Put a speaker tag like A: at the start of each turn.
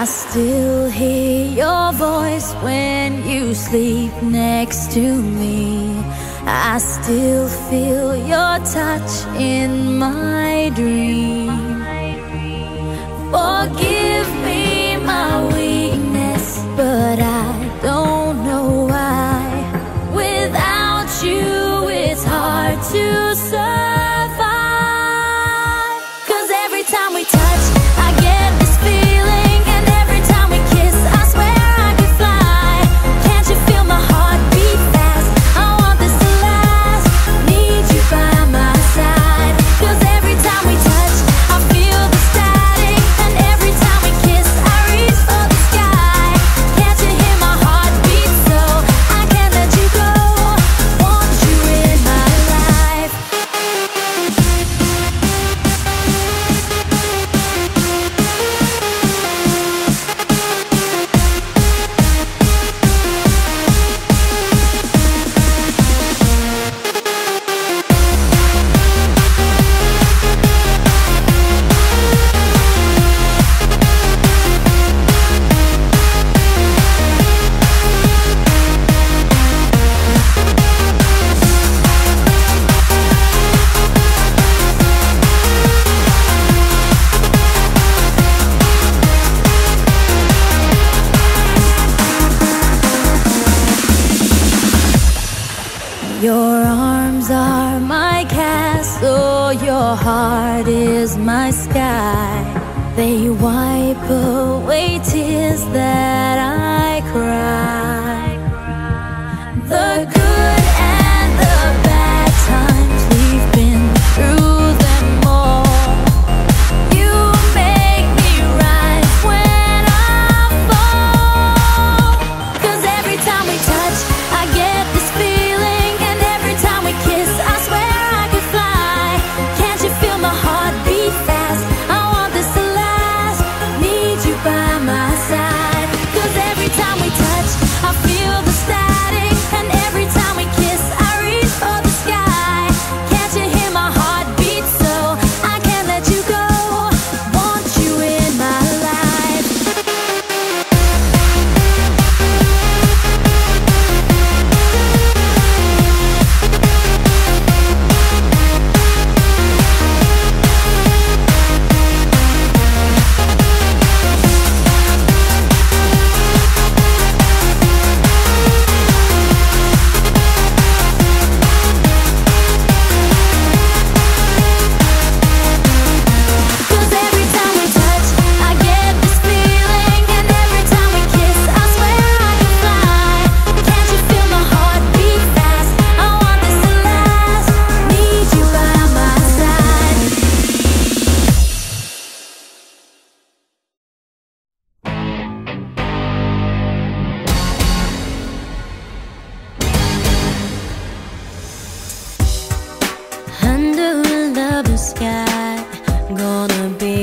A: I still hear your voice when you sleep next to me. I still feel your touch in my dream. Forgive me my weakness, but I don't know why. Without you, it's hard to survive. 'Cause every time we touch, I get this feeling, and every time we kiss, I swear I could fly. Can't you feel my heart beat fast? I want this to last. Need you by my side. 'Cause every time we touch, I feel the static, and every time we kiss, I reach for the sky. Can't you hear my heart beat? So I can't let you go. Want you in my life. Your arms are my castle, your heart is my sky. They wipe away tears that I cry. The good and the bad times, we've been through them all. You make me rise when I fall. 'Cause every time we touch, I get this feeling, and every time we kiss, I swear I could fly. Can't you feel my heart beat fast? I want this to last. Need you by my side. 'Cause every time we touch, I feel the static, and every time we kiss, I reach for the sky. Can't you hear my heart beat? So I can't let you go. Want you in my life. Cause every time we touch, I get this feeling, and every time we kiss, I swear I could fly. Can't you feel my heart beat fast? I want this to last. Need you by my side. Under a lover's sky, gonna be